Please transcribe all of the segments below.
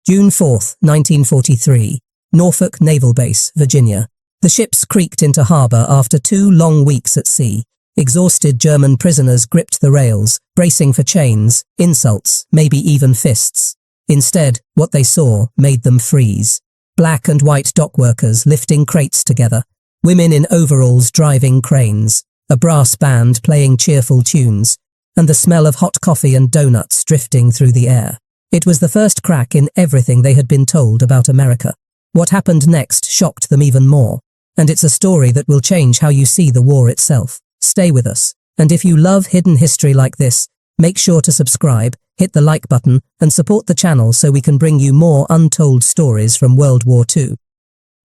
June 4, 1943, Norfolk Naval Base, Virginia. The ships creaked into harbour after 2 long weeks at sea. Exhausted German prisoners gripped the rails, bracing for chains, insults, maybe even fists. Instead, what they saw made them freeze. Black and white dock workers lifting crates together, women in overalls driving cranes, a brass band playing cheerful tunes, and the smell of hot coffee and donuts drifting through the air. It was the first crack in everything they had been told about America. What happened next shocked them even more, and it's a story that will change how you see the war itself. Stay with us, and if you love hidden history like this, make sure to subscribe, hit the like button, and support the channel so we can bring you more untold stories from World War II.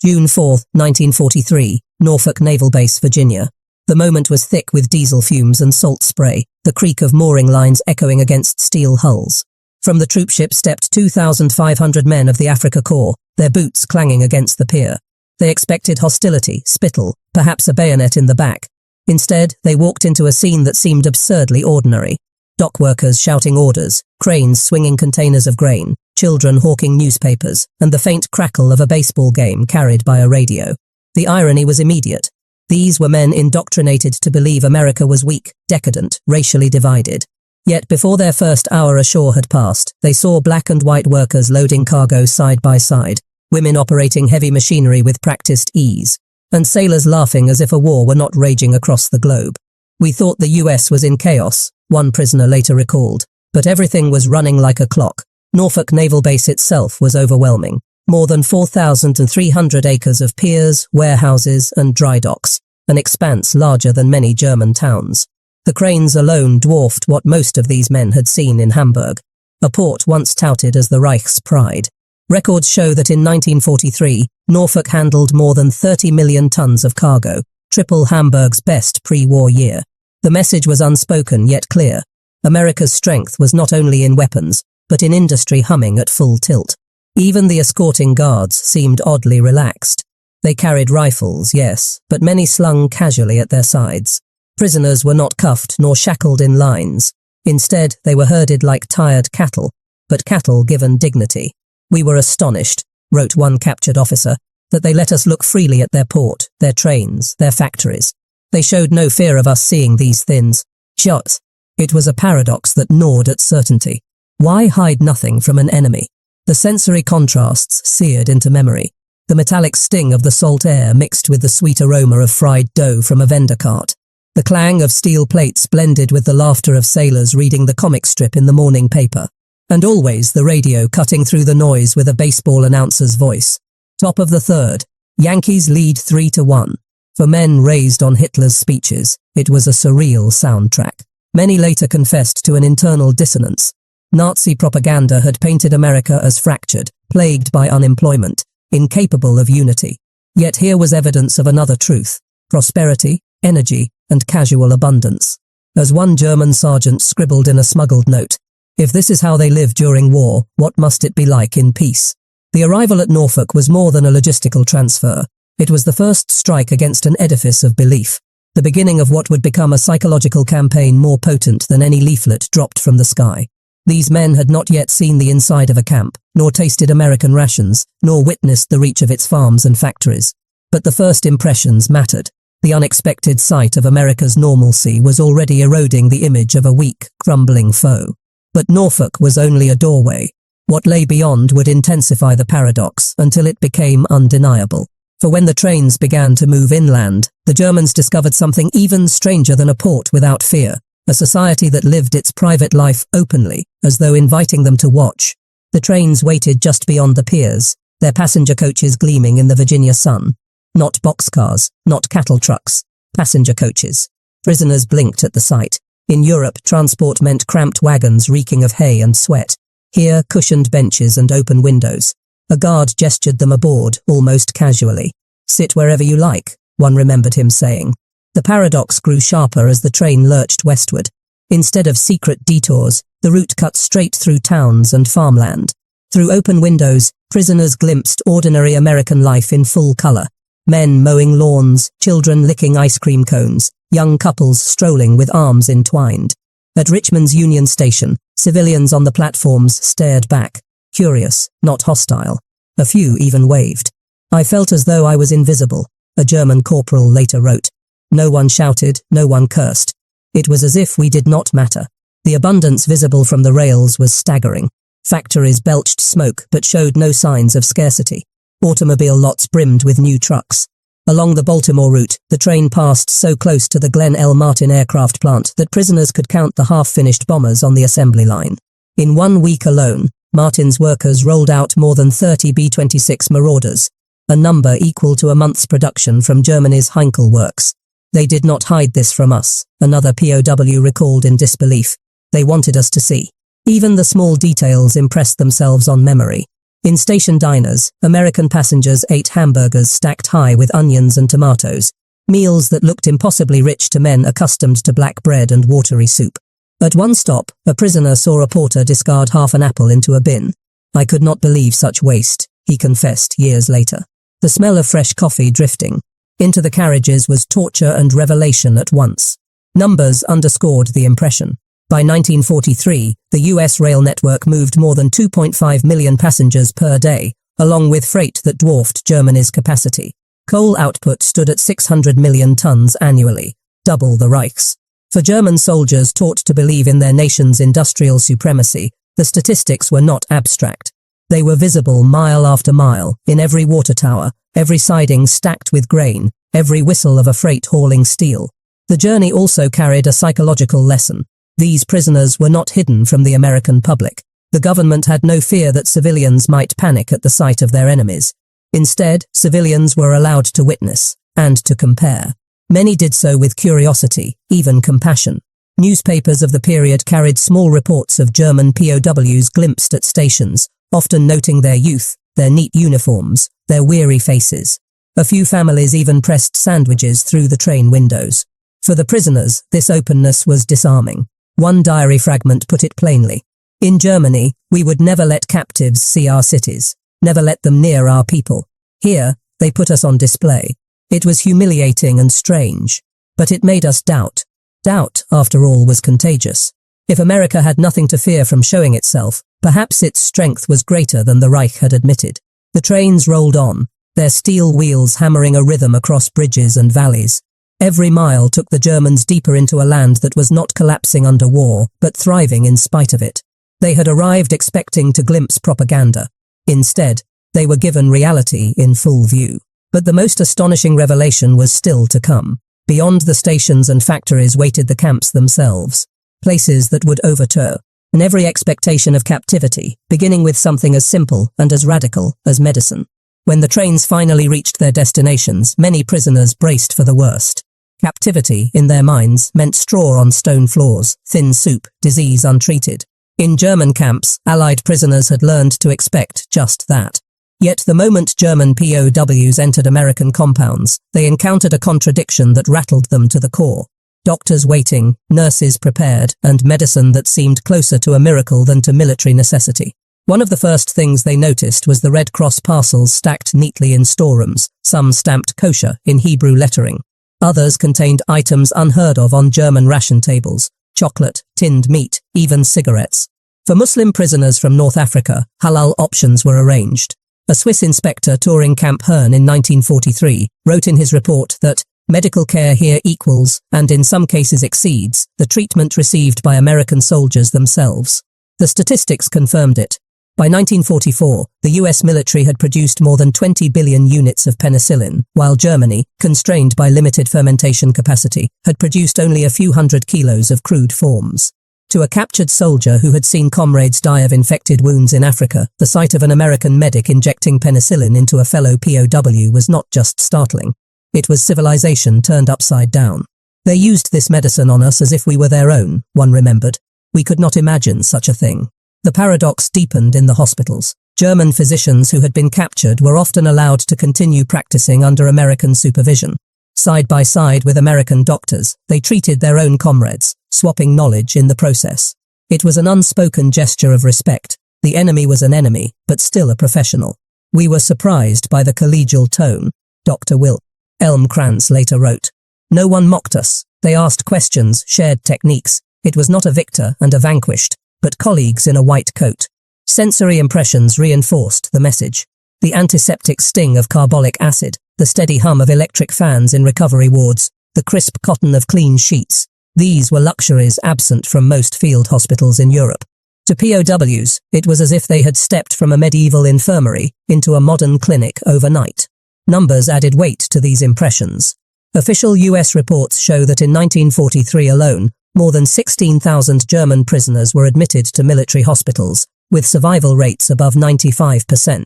June 4, 1943, Norfolk Naval Base, Virginia. The moment was thick with diesel fumes and salt spray, the creak of mooring lines echoing against steel hulls. From the troopship stepped 2,500 men of the Africa Corps, their boots clanging against the pier. They expected hostility, spittle, perhaps a bayonet in the back. Instead, they walked into a scene that seemed absurdly ordinary. Dock workers shouting orders, cranes swinging containers of grain, children hawking newspapers, and the faint crackle of a baseball game carried by a radio. The irony was immediate. These were men indoctrinated to believe America was weak, decadent, racially divided. Yet before their first hour ashore had passed, they saw black and white workers loading cargo side by side, women operating heavy machinery with practiced ease, and sailors laughing as if a war were not raging across the globe. "We thought the US was in chaos," one prisoner later recalled, but everything was running like a clock. Norfolk Naval Base itself was overwhelming. More than 4,300 acres of piers, warehouses, and dry docks, an expanse larger than many German towns. The cranes alone dwarfed what most of these men had seen in Hamburg, a port once touted as the Reich's pride. Records show that in 1943, Norfolk handled more than 30 million tons of cargo, triple Hamburg's best pre-war year. The message was unspoken yet clear. America's strength was not only in weapons, but in industry humming at full tilt. Even the escorting guards seemed oddly relaxed. They carried rifles, yes, but many slung casually at their sides. Prisoners were not cuffed nor shackled in lines. Instead, they were herded like tired cattle, but cattle given dignity. "We were astonished," wrote one captured officer, "that they let us look freely at their port, their trains, their factories. They showed no fear of us seeing these things. Shots." It was a paradox that gnawed at certainty. Why hide nothing from an enemy? The sensory contrasts seared into memory. The metallic sting of the salt air mixed with the sweet aroma of fried dough from a vendor cart. The clang of steel plates blended with the laughter of sailors reading the comic strip in the morning paper. And always the radio cutting through the noise with a baseball announcer's voice. Top of the third. Yankees lead 3-1. For men raised on Hitler's speeches, it was a surreal soundtrack. Many later confessed to an internal dissonance. Nazi propaganda had painted America as fractured, plagued by unemployment, incapable of unity. Yet here was evidence of another truth: prosperity, energy, and casual abundance. As one German sergeant scribbled in a smuggled note, "If this is how they live during war, what must it be like in peace?" The arrival at Norfolk was more than a logistical transfer. It was the first strike against an edifice of belief, the beginning of what would become a psychological campaign more potent than any leaflet dropped from the sky. These men had not yet seen the inside of a camp, nor tasted American rations, nor witnessed the reach of its farms and factories. But the first impressions mattered. The unexpected sight of America's normalcy was already eroding the image of a weak, crumbling foe. But Norfolk was only a doorway. What lay beyond would intensify the paradox until it became undeniable. For when the trains began to move inland, the Germans discovered something even stranger than a port without fear. A society that lived its private life openly, as though inviting them to watch. The trains waited just beyond the piers, their passenger coaches gleaming in the Virginia sun. Not boxcars, not cattle trucks, passenger coaches. Prisoners blinked at the sight. In Europe, transport meant cramped wagons reeking of hay and sweat. Here, cushioned benches and open windows. A guard gestured them aboard, almost casually. "Sit wherever you like," one remembered him saying. The paradox grew sharper as the train lurched westward. Instead of secret detours, the route cut straight through towns and farmland. Through open windows, prisoners glimpsed ordinary American life in full color. Men mowing lawns, children licking ice cream cones, young couples strolling with arms entwined. At Richmond's Union Station, civilians on the platforms stared back. curious, not hostile. A few even waved. I felt as though I was invisible, a German corporal later wrote. No one shouted, no one cursed. It was as if we did not matter. The abundance visible from the rails was staggering. Factories belched smoke but showed no signs of scarcity. Automobile lots brimmed with new trucks. Along the Baltimore route, the train passed so close to the Glenn L. Martin aircraft plant that prisoners could count the half-finished bombers on the assembly line. In 1 week alone, Martin's workers rolled out more than 30 B-26 Marauders, a number equal to a month's production from Germany's Heinkel works. They did not hide this from us, another POW recalled in disbelief. They wanted us to see. Even the small details impressed themselves on memory. In station diners, American passengers ate hamburgers stacked high with onions and tomatoes, meals that looked impossibly rich to men accustomed to black bread and watery soup. At one stop, a prisoner saw a porter discard half an apple into a bin. I could not believe such waste, he confessed years later. The smell of fresh coffee drifting into the carriages was torture and revelation at once. Numbers underscored the impression. By 1943, the US rail network moved more than 2.5 million passengers per day, along with freight that dwarfed Germany's capacity. Coal output stood at 600 million tons annually, double the Reich's. For German soldiers taught to believe in their nation's industrial supremacy, the statistics were not abstract. They were visible mile after mile, in every water tower, every siding stacked with grain, every whistle of a freight hauling steel. The journey also carried a psychological lesson. These prisoners were not hidden from the American public. The government had no fear that civilians might panic at the sight of their enemies. Instead, civilians were allowed to witness and to compare. Many did so with curiosity, even compassion. Newspapers of the period carried small reports of German POWs glimpsed at stations, often noting their youth, their neat uniforms, their weary faces. A few families even pressed sandwiches through the train windows. For the prisoners, this openness was disarming. One diary fragment put it plainly. In Germany, we would never let captives see our cities, never let them near our people. Here, they put us on display. It was humiliating and strange, but it made us doubt. Doubt, after all, was contagious. If America had nothing to fear from showing itself, perhaps its strength was greater than the Reich had admitted. The trains rolled on, their steel wheels hammering a rhythm across bridges and valleys. Every mile took the Germans deeper into a land that was not collapsing under war, but thriving in spite of it. They had arrived expecting to glimpse propaganda. Instead, they were given reality in full view. But the most astonishing revelation was still to come. Beyond the stations and factories waited the camps themselves, places that would overturn every expectation of captivity, beginning with something as simple and as radical as medicine. When the trains finally reached their destinations, many prisoners braced for the worst. Captivity, in their minds, meant straw on stone floors, thin soup, disease untreated. In German camps, Allied prisoners had learned to expect just that. Yet the moment German POWs entered American compounds, they encountered a contradiction that rattled them to the core. Doctors waiting, nurses prepared, and medicine that seemed closer to a miracle than to military necessity. One of the first things they noticed was the Red Cross parcels stacked neatly in storerooms, some stamped kosher in Hebrew lettering. Others contained items unheard of on German ration tables: chocolate, tinned meat, even cigarettes. For Muslim prisoners from North Africa, halal options were arranged. A Swiss inspector touring Camp Herne in 1943 wrote in his report that medical care here equals, and in some cases exceeds, the treatment received by American soldiers themselves. The statistics confirmed it. By 1944, the US military had produced more than 20 billion units of penicillin, while Germany, constrained by limited fermentation capacity, had produced only a few hundred kilos of crude forms. To a captured soldier who had seen comrades die of infected wounds in Africa, the sight of an American medic injecting penicillin into a fellow POW was not just startling. It was civilization turned upside down. They used this medicine on us as if we were their own, one remembered. We could not imagine such a thing. The paradox deepened in the hospitals. German physicians who had been captured were often allowed to continue practicing under American supervision. Side by side with American doctors, they treated their own comrades, swapping knowledge in the process. It was an unspoken gesture of respect. The enemy was an enemy, but still a professional. We were surprised by the collegial tone, Dr. Will. Elmkrantz later wrote. No one mocked us. They asked questions, shared techniques. It was not a victor and a vanquished, but colleagues in a white coat. Sensory impressions reinforced the message. The antiseptic sting of carbolic acid, the steady hum of electric fans in recovery wards, the crisp cotton of clean sheets. These were luxuries absent from most field hospitals in Europe. To POWs, it was as if they had stepped from a medieval infirmary into a modern clinic overnight. Numbers added weight to these impressions. Official US reports show that in 1943 alone, more than 16,000 German prisoners were admitted to military hospitals, with survival rates above 95%.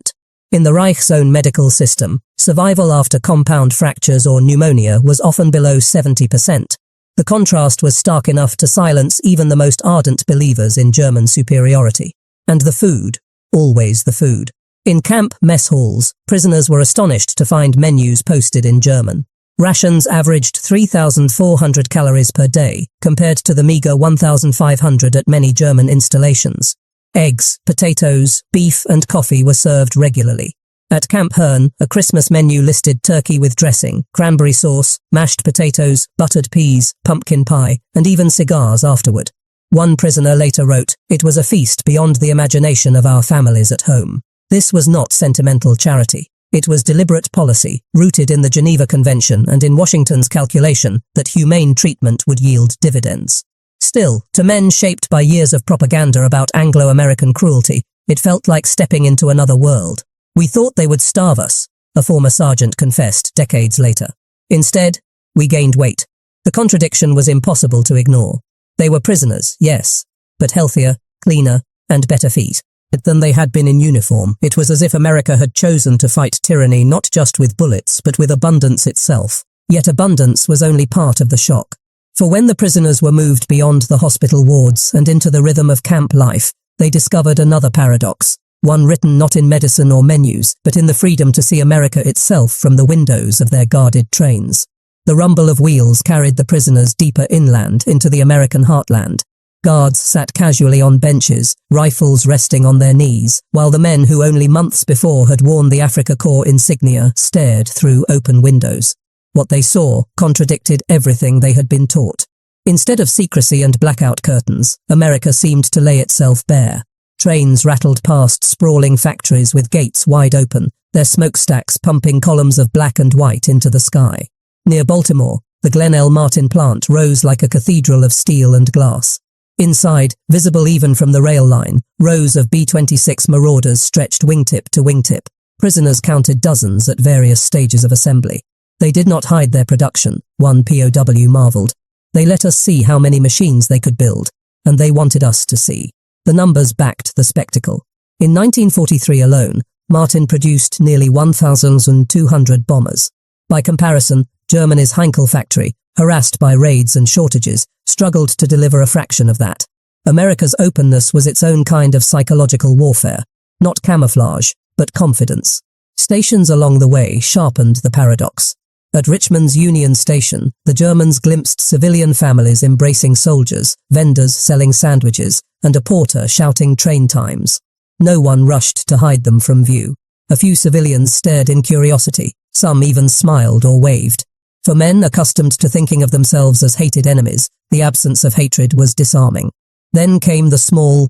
In the Reich's own medical system, survival after compound fractures or pneumonia was often below 70%. The contrast was stark enough to silence even the most ardent believers in German superiority. And the food, always the food. In camp mess halls, prisoners were astonished to find menus posted in German. Rations averaged 3,400 calories per day, compared to the meager 1,500 at many German installations. Eggs, potatoes, beef and coffee were served regularly. At Camp Herne, a Christmas menu listed turkey with dressing, cranberry sauce, mashed potatoes, buttered peas, pumpkin pie, and even cigars afterward. One prisoner later wrote, "It was a feast beyond the imagination of our families at home." This was not sentimental charity. It was deliberate policy, rooted in the Geneva Convention and in Washington's calculation that humane treatment would yield dividends. Still, to men shaped by years of propaganda about Anglo-American cruelty, it felt like stepping into another world. "We thought they would starve us," a former sergeant confessed decades later. "Instead, we gained weight." The contradiction was impossible to ignore. They were prisoners, yes, but healthier, cleaner, and better feet than they had been in uniform. It was as if America had chosen to fight tyranny not just with bullets, but with abundance itself. Yet abundance was only part of the shock. For when the prisoners were moved beyond the hospital wards and into the rhythm of camp life, they discovered another paradox. One written not in medicine or menus, but in the freedom to see America itself from the windows of their guarded trains. The rumble of wheels carried the prisoners deeper inland into the American heartland. Guards sat casually on benches, rifles resting on their knees, while the men who only months before had worn the Afrika Korps insignia stared through open windows. What they saw contradicted everything they had been taught. Instead of secrecy and blackout curtains, America seemed to lay itself bare. Trains rattled past sprawling factories with gates wide open, their smokestacks pumping columns of black and white into the sky. Near Baltimore, the Glen L. Martin plant rose like a cathedral of steel and glass. Inside, visible even from the rail line, rows of B-26 Marauders stretched wingtip to wingtip. Prisoners counted dozens at various stages of assembly. They did not hide their production, one POW marveled. They let us see how many machines they could build, and they wanted us to see. The numbers backed the spectacle. In 1943 alone, Martin produced nearly 1,200 bombers. By comparison, Germany's Heinkel factory, harassed by raids and shortages, struggled to deliver a fraction of that. America's openness was its own kind of psychological warfare, not camouflage, but confidence. Stations along the way sharpened the paradox. At Richmond's Union Station, the Germans glimpsed civilian families embracing soldiers, vendors selling sandwiches, and a porter shouting train times. No one rushed to hide them from view. A few civilians stared in curiosity, some even smiled or waved. For men accustomed to thinking of themselves as hated enemies, the absence of hatred was disarming. Then came the small,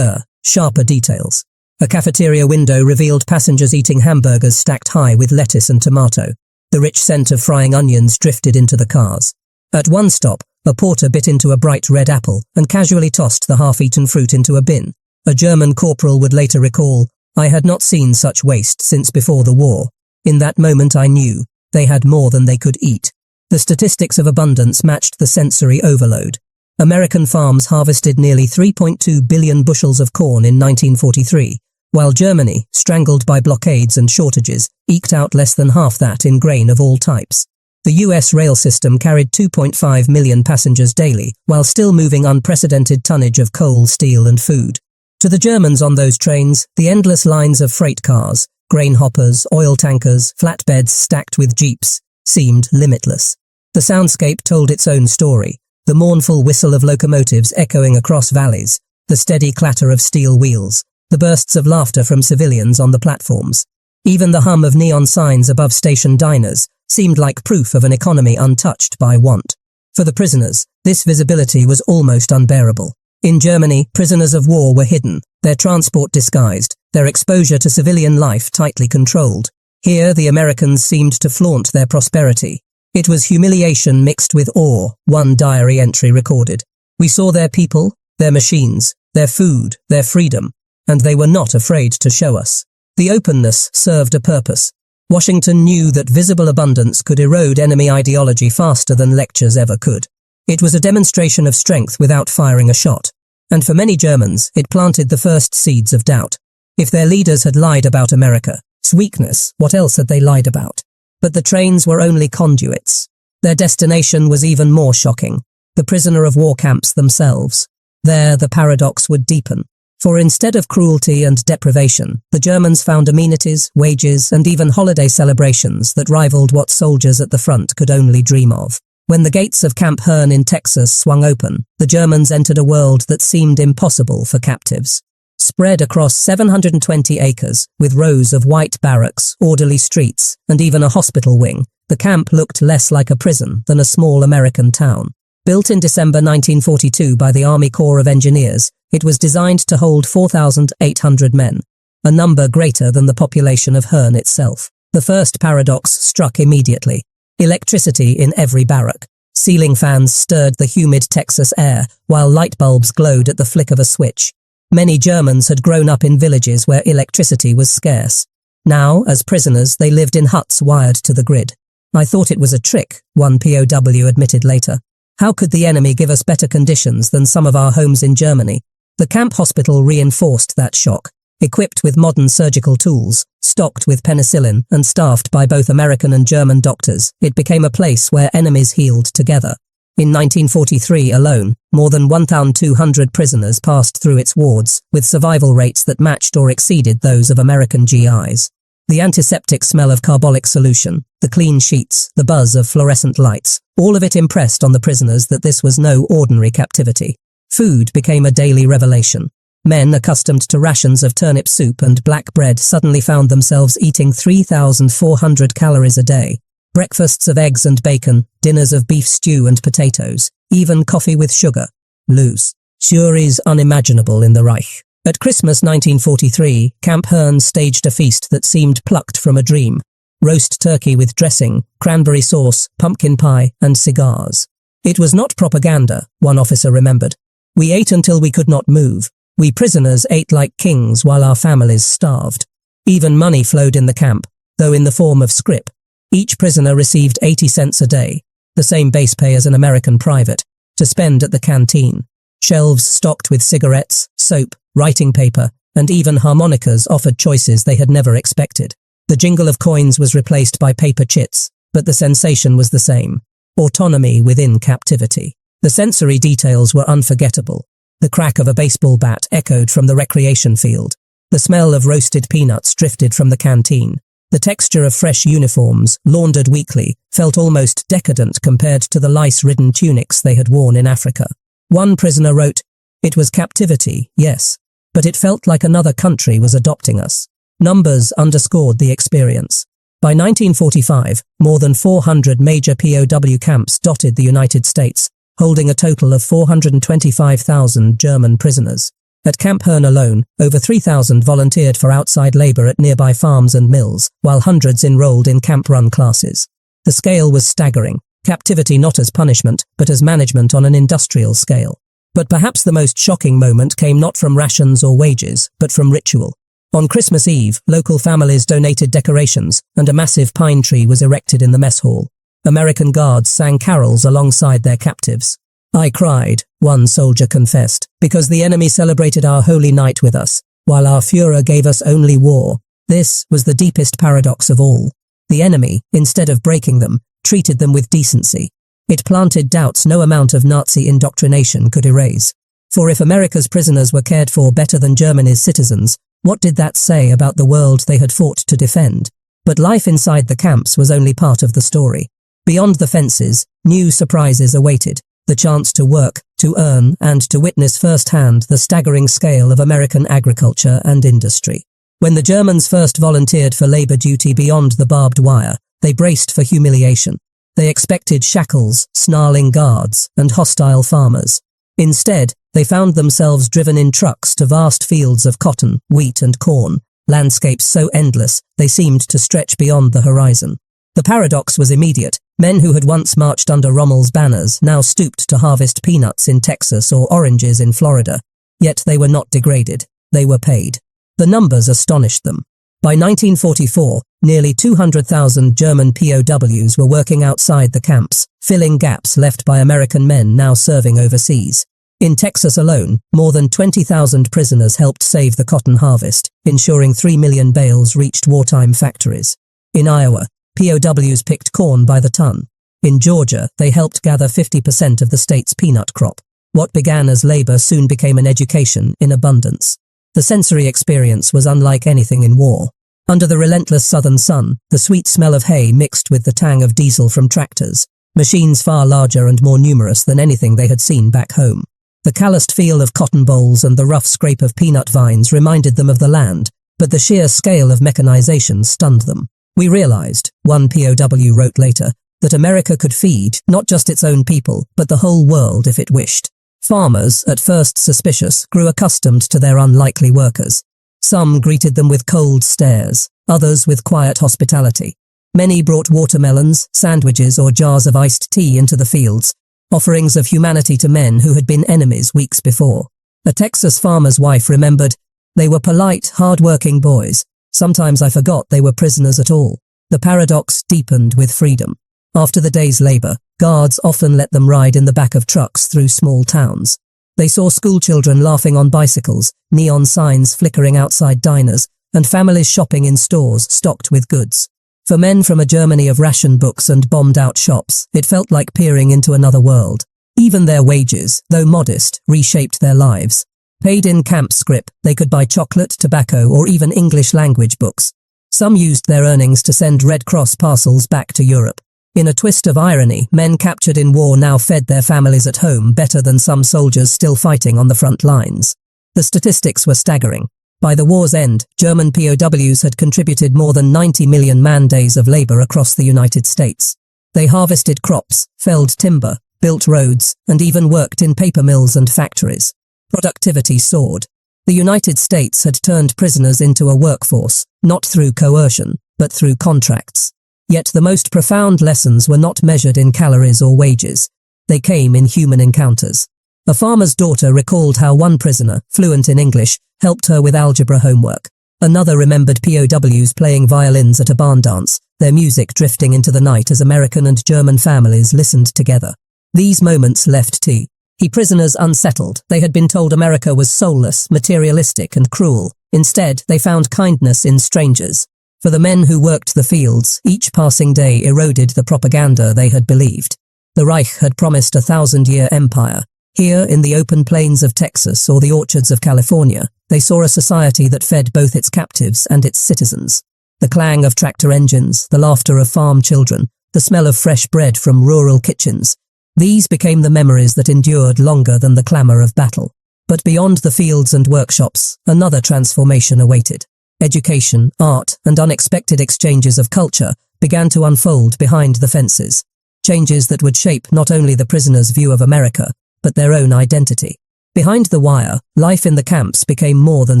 sharper details. A cafeteria window revealed passengers eating hamburgers stacked high with lettuce and tomato. The rich scent of frying onions drifted into the cars. At one stop, a porter bit into a bright red apple and casually tossed the half-eaten fruit into a bin. A German corporal would later recall, "I had not seen such waste since before the war. In that moment I knew they had more than they could eat." The statistics of abundance matched the sensory overload. American farms harvested nearly 3.2 billion bushels of corn in 1943, while Germany, strangled by blockades and shortages, eked out less than half that in grain of all types. The US rail system carried 2.5 million passengers daily, while still moving unprecedented tonnage of coal, steel and food. To the Germans on those trains, the endless lines of freight cars, grain hoppers, oil tankers, flatbeds stacked with jeeps, seemed limitless. The soundscape told its own story, the mournful whistle of locomotives echoing across valleys, the steady clatter of steel wheels, the bursts of laughter from civilians on the platforms. Even the hum of neon signs above station diners seemed like proof of an economy untouched by want. For the prisoners, this visibility was almost unbearable. In Germany, prisoners of war were hidden, their transport disguised, their exposure to civilian life tightly controlled. Here, the Americans seemed to flaunt their prosperity. It was humiliation mixed with awe, one diary entry recorded. We saw their people, their machines, their food, their freedom, and they were not afraid to show us. The openness served a purpose. Washington knew that visible abundance could erode enemy ideology faster than lectures ever could. It was a demonstration of strength without firing a shot. And for many Germans, it planted the first seeds of doubt. If their leaders had lied about America's weakness, what else had they lied about? But the trains were only conduits. Their destination was even more shocking. The prisoner of war camps themselves. There, the paradox would deepen. For instead of cruelty and deprivation, the Germans found amenities, wages, and even holiday celebrations that rivaled what soldiers at the front could only dream of. When the gates of Camp Hearn in Texas swung open, the Germans entered a world that seemed impossible for captives. Spread across 720 acres, with rows of white barracks, orderly streets, and even a hospital wing, the camp looked less like a prison than a small American town. Built in December 1942 by the Army Corps of Engineers, it was designed to hold 4,800 men, a number greater than the population of Hearn itself. The first paradox struck immediately. Electricity in every barrack. Ceiling fans stirred the humid Texas air, while light bulbs glowed at the flick of a switch. Many Germans had grown up in villages where electricity was scarce. Now, as prisoners, they lived in huts wired to the grid. I thought it was a trick, one POW admitted later. How could the enemy give us better conditions than some of our homes in Germany? The camp hospital reinforced that shock. Equipped with modern surgical tools, stocked with penicillin, and staffed by both American and German doctors, it became a place where enemies healed together. In 1943 alone, more than 1,200 prisoners passed through its wards, with survival rates that matched or exceeded those of American GIs. The antiseptic smell of carbolic solution, the clean sheets, the buzz of fluorescent lights, all of it impressed on the prisoners that this was no ordinary captivity. Food became a daily revelation. Men accustomed to rations of turnip soup and black bread suddenly found themselves eating 3,400 calories a day. Breakfasts of eggs and bacon, dinners of beef stew and potatoes, even coffee with sugar. Loose. Juries unimaginable in the Reich. At Christmas 1943, Camp Hearn staged a feast that seemed plucked from a dream. Roast turkey with dressing, cranberry sauce, pumpkin pie, and cigars. It was not propaganda, one officer remembered. We ate until we could not move. We prisoners ate like kings while our families starved. Even money flowed in the camp, though in the form of scrip. Each prisoner received 80 cents a day, the same base pay as an American private, to spend at the canteen. Shelves stocked with cigarettes, soap, writing paper, and even harmonicas offered choices they had never expected. The jingle of coins was replaced by paper chits, but the sensation was the same. Autonomy within captivity. The sensory details were unforgettable. The crack of a baseball bat echoed from the recreation field. The smell of roasted peanuts drifted from the canteen. The texture of fresh uniforms, laundered weekly, felt almost decadent compared to the lice-ridden tunics they had worn in Africa. One prisoner wrote, "It was captivity, yes, but it felt like another country was adopting us." Numbers underscored the experience. By 1945, more than 400 major POW camps dotted the United States, holding a total of 425,000 German prisoners. At Camp Hearn alone, over 3,000 volunteered for outside labor at nearby farms and mills, while hundreds enrolled in camp-run classes. The scale was staggering, captivity not as punishment, but as management on an industrial scale. But perhaps the most shocking moment came not from rations or wages, but from ritual. On Christmas Eve, local families donated decorations, and a massive pine tree was erected in the mess hall. American guards sang carols alongside their captives. "I cried," one soldier confessed, "because the enemy celebrated our holy night with us, while our Führer gave us only war." This was the deepest paradox of all. The enemy, instead of breaking them, treated them with decency. It planted doubts no amount of Nazi indoctrination could erase. For if America's prisoners were cared for better than Germany's citizens, what did that say about the world they had fought to defend? But life inside the camps was only part of the story. Beyond the fences, new surprises awaited, the chance to work, to earn, and to witness firsthand the staggering scale of American agriculture and industry. When the Germans first volunteered for labor duty beyond the barbed wire, they braced for humiliation. They expected shackles, snarling guards, and hostile farmers. Instead, They found themselves driven in trucks to vast fields of cotton, wheat and corn, landscapes so endless they seemed to stretch beyond the horizon. The paradox was immediate. Men who had once marched under Rommel's banners now stooped to harvest peanuts in Texas or oranges in Florida. Yet they were not degraded. They were paid. The numbers astonished them. By 1944, nearly 200,000 German POWs were working outside the camps, filling gaps left by American men now serving overseas. In Texas alone, more than 20,000 prisoners helped save the cotton harvest, ensuring 3 million bales reached wartime factories. In Iowa, POWs picked corn by the ton. In Georgia, they helped gather 50% of the state's peanut crop. What began as labor soon became an education in abundance. The sensory experience was unlike anything in war. Under the relentless southern sun, the sweet smell of hay mixed with the tang of diesel from tractors, machines far larger and more numerous than anything they had seen back home. The calloused feel of cotton bolls and the rough scrape of peanut vines reminded them of the land, but the sheer scale of mechanization stunned them. We realized, one POW wrote later, that America could feed not just its own people, but the whole world if it wished. Farmers, at first suspicious, grew accustomed to their unlikely workers. Some greeted them with cold stares, others with quiet hospitality. Many brought watermelons, sandwiches, or jars of iced tea into the fields, offerings of humanity to men who had been enemies weeks before. A Texas farmer's wife remembered, "They were polite, hard-working boys. Sometimes I forgot they were prisoners at all." The paradox deepened with freedom. After the day's labor, guards often let them ride in the back of trucks through small towns. They saw schoolchildren laughing on bicycles, neon signs flickering outside diners, and families shopping in stores stocked with goods. For men from a Germany of ration books and bombed-out shops, it felt like peering into another world. Even their wages, though modest, reshaped their lives. Paid in camp scrip, they could buy chocolate, tobacco, or even English language books. Some used their earnings to send Red Cross parcels back to Europe. In a twist of irony, men captured in war now fed their families at home better than some soldiers still fighting on the front lines. The statistics were staggering. By the war's end, German POWs had contributed more than 90 million man-days of labor across the United States. They harvested crops, felled timber, built roads, and even worked in paper mills and factories. Productivity soared. The United States had turned prisoners into a workforce, not through coercion, but through contracts. Yet the most profound lessons were not measured in calories or wages. They came in human encounters. A farmer's daughter recalled how one prisoner, fluent in English, helped her with algebra homework. Another remembered POWs playing violins at a barn dance, their music drifting into the night as American and German families listened together. These moments left T. Prisoners unsettled. They had been told America was soulless, materialistic, and cruel. Instead, they found kindness in strangers. For the men who worked the fields, each passing day eroded the propaganda they had believed. The Reich had promised a 1,000-year empire. Here, in the open plains of Texas or the orchards of California, they saw a society that fed both its captives and its citizens. The clang of tractor engines, the laughter of farm children, the smell of fresh bread from rural kitchens. These became the memories that endured longer than the clamour of battle. But beyond the fields and workshops, another transformation awaited. Education, art, and unexpected exchanges of culture began to unfold behind the fences. Changes that would shape not only the prisoners' view of America, but their own identity. Behind the wire, life in the camps became more than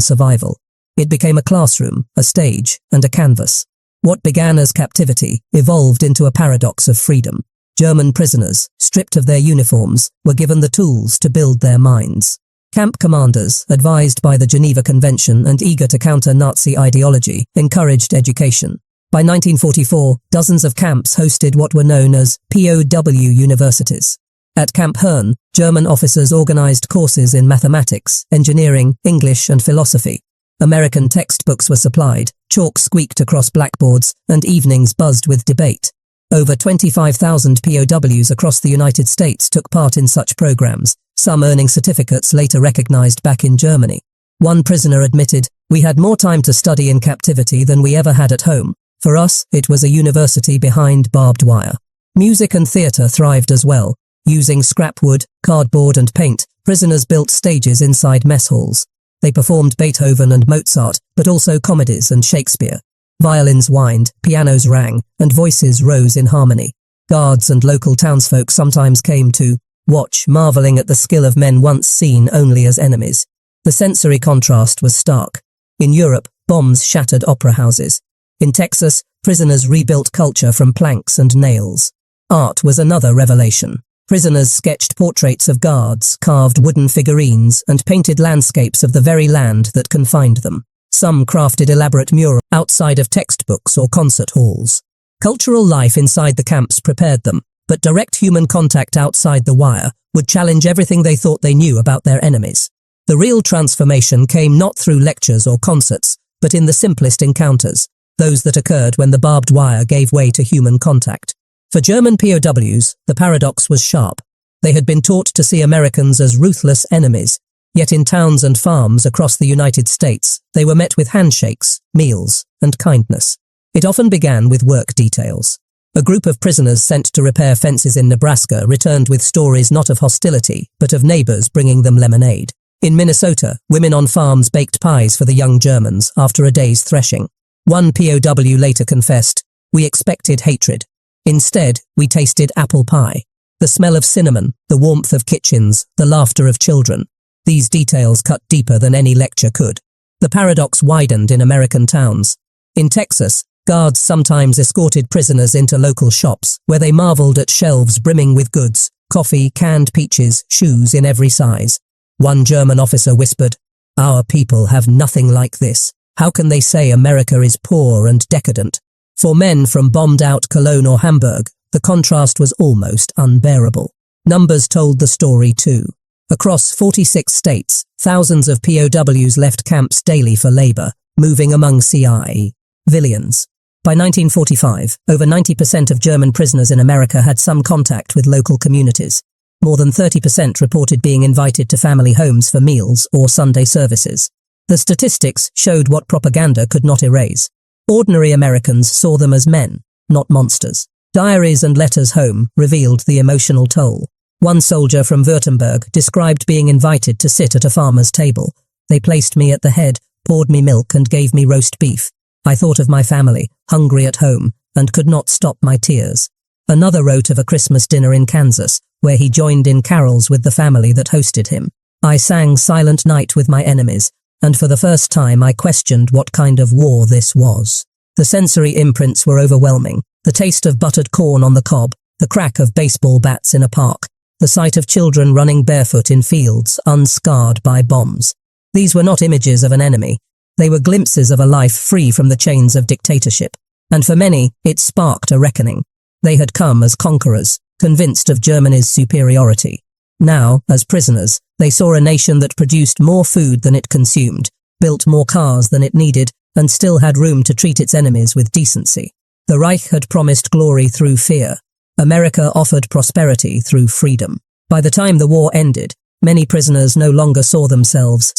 survival. It became a classroom, a stage, and a canvas. What began as captivity evolved into a paradox of freedom. German prisoners, stripped of their uniforms, were given the tools to build their minds. Camp commanders, advised by the Geneva Convention and eager to counter Nazi ideology, encouraged education. By 1944, dozens of camps hosted what were known as POW universities. At Camp Herne, German officers organized courses in mathematics, engineering, English, and philosophy. American textbooks were supplied, chalk squeaked across blackboards, and evenings buzzed with debate. Over 25,000 POWs across the United States took part in such programs, some earning certificates later recognized back in Germany. One prisoner admitted, "We had more time to study in captivity than we ever had at home. For us, it was a university behind barbed wire." Music and theatre thrived as well. Using scrap wood, cardboard, and paint, prisoners built stages inside mess halls. They performed Beethoven and Mozart, but also comedies and Shakespeare. Violins whined, pianos rang, and voices rose in harmony. Guards and local townsfolk sometimes came to watch, marveling at the skill of men once seen only as enemies. The sensory contrast was stark. In Europe, bombs shattered opera houses. In Texas, prisoners rebuilt culture from planks and nails. Art was another revelation. Prisoners sketched portraits of guards, carved wooden figurines, and painted landscapes of the very land that confined them. Some crafted elaborate murals outside of textbooks or concert halls. Cultural life inside the camps prepared them, but direct human contact outside the wire would challenge everything they thought they knew about their enemies. The real transformation came not through lectures or concerts, but in the simplest encounters, those that occurred when the barbed wire gave way to human contact. For German POWs, the paradox was sharp. They had been taught to see Americans as ruthless enemies, yet in towns and farms across the United States, they were met with handshakes, meals, and kindness. It often began with work details. A group of prisoners sent to repair fences in Nebraska returned with stories not of hostility, but of neighbors bringing them lemonade. In Minnesota, women on farms baked pies for the young Germans after a day's threshing. One POW later confessed, "We expected hatred. Instead, we tasted apple pie. The smell of cinnamon, the warmth of kitchens, the laughter of children. These details cut deeper than any lecture could." The paradox widened in American towns. In Texas, guards sometimes escorted prisoners into local shops, where they marveled at shelves brimming with goods, coffee, canned peaches, shoes in every size. One German officer whispered, "Our people have nothing like this. How can they say America is poor and decadent?" For men from bombed-out Cologne or Hamburg, the contrast was almost unbearable. Numbers told the story too. Across 46 states, thousands of POWs left camps daily for labor, moving among civilians. By 1945, over 90% of German prisoners in America had some contact with local communities. More than 30% reported being invited to family homes for meals or Sunday services. The statistics showed what propaganda could not erase. Ordinary Americans saw them as men, not monsters. Diaries and letters home revealed the emotional toll. One soldier from Württemberg described being invited to sit at a farmer's table. "They placed me at the head, poured me milk and gave me roast beef. I thought of my family, hungry at home, and could not stop my tears." Another wrote of a Christmas dinner in Kansas, where he joined in carols with the family that hosted him. "I sang Silent Night with my enemies, and for the first time I questioned what kind of war this was." The sensory imprints were overwhelming. The taste of buttered corn on the cob, the crack of baseball bats in a park, the sight of children running barefoot in fields unscarred by bombs. These were not images of an enemy. They were glimpses of a life free from the chains of dictatorship. And for many, it sparked a reckoning. They had come as conquerors, convinced of Germany's superiority. Now, as prisoners, they saw a nation that produced more food than it consumed, built more cars than it needed, and still had room to treat its enemies with decency. The Reich had promised glory through fear. America offered prosperity through freedom. By the time the war ended, many prisoners no longer saw themselves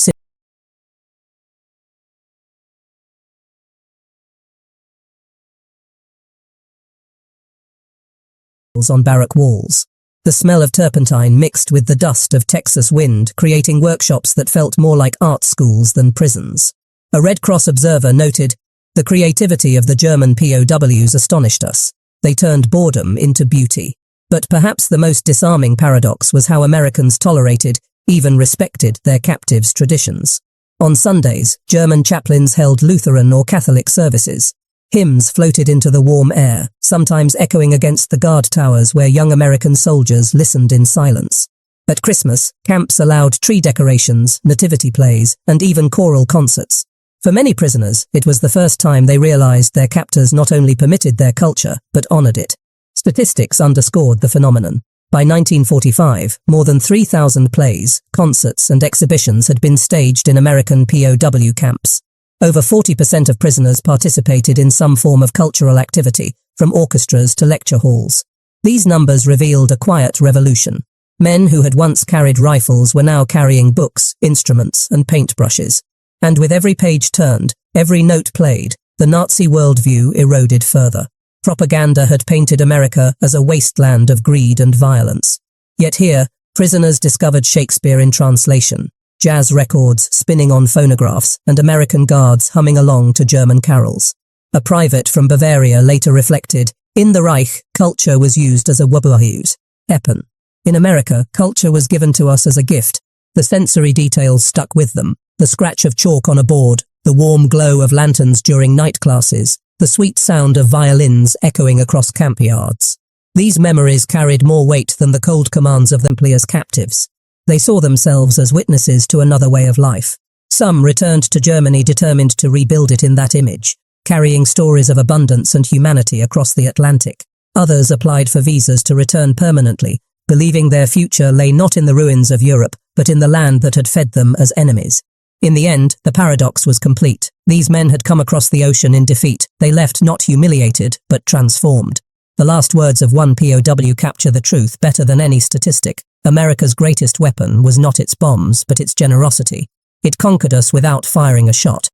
on barrack walls. The smell of turpentine mixed with the dust of Texas wind, creating workshops that felt more like art schools than prisons. A Red Cross observer noted, "The creativity of the German POWs astonished us. They turned boredom into beauty." But perhaps the most disarming paradox was how Americans tolerated, even respected, their captives' traditions. On Sundays, German chaplains held Lutheran or Catholic services. Hymns floated into the warm air, sometimes echoing against the guard towers where young American soldiers listened in silence. At Christmas, camps allowed tree decorations, nativity plays, and even choral concerts. For many prisoners, it was the first time they realized their captors not only permitted their culture, but honored it. Statistics underscored the phenomenon. By 1945, more than 3,000 plays, concerts, and exhibitions had been staged in American POW camps. Over 40% of prisoners participated in some form of cultural activity, from orchestras to lecture halls. These numbers revealed a quiet revolution. Men who had once carried rifles were now carrying books, instruments, and paintbrushes. And with every page turned, every note played, the Nazi worldview eroded further. Propaganda had painted America as a wasteland of greed and violence. Yet here, prisoners discovered Shakespeare in translation, jazz records spinning on phonographs, and American guards humming along to German carols. A private from Bavaria later reflected, "In the Reich, culture was used as a WWII weapon." In America, culture was given to us as a gift. The sensory details stuck with them. The scratch of chalk on a board, the warm glow of lanterns during night classes, the sweet sound of violins echoing across camp yards. These memories carried more weight than the cold commands of them as captives. They saw themselves as witnesses to another way of life. Some returned to Germany determined to rebuild it in that image, carrying stories of abundance and humanity across the Atlantic. Others applied for visas to return permanently, believing their future lay not in the ruins of Europe, but in the land that had fed them as enemies. In the end, the paradox was complete. These men had come across the ocean in defeat. They left not humiliated, but transformed. The last words of one POW capture the truth better than any statistic. America's greatest weapon was not its bombs, but its generosity. It conquered us without firing a shot.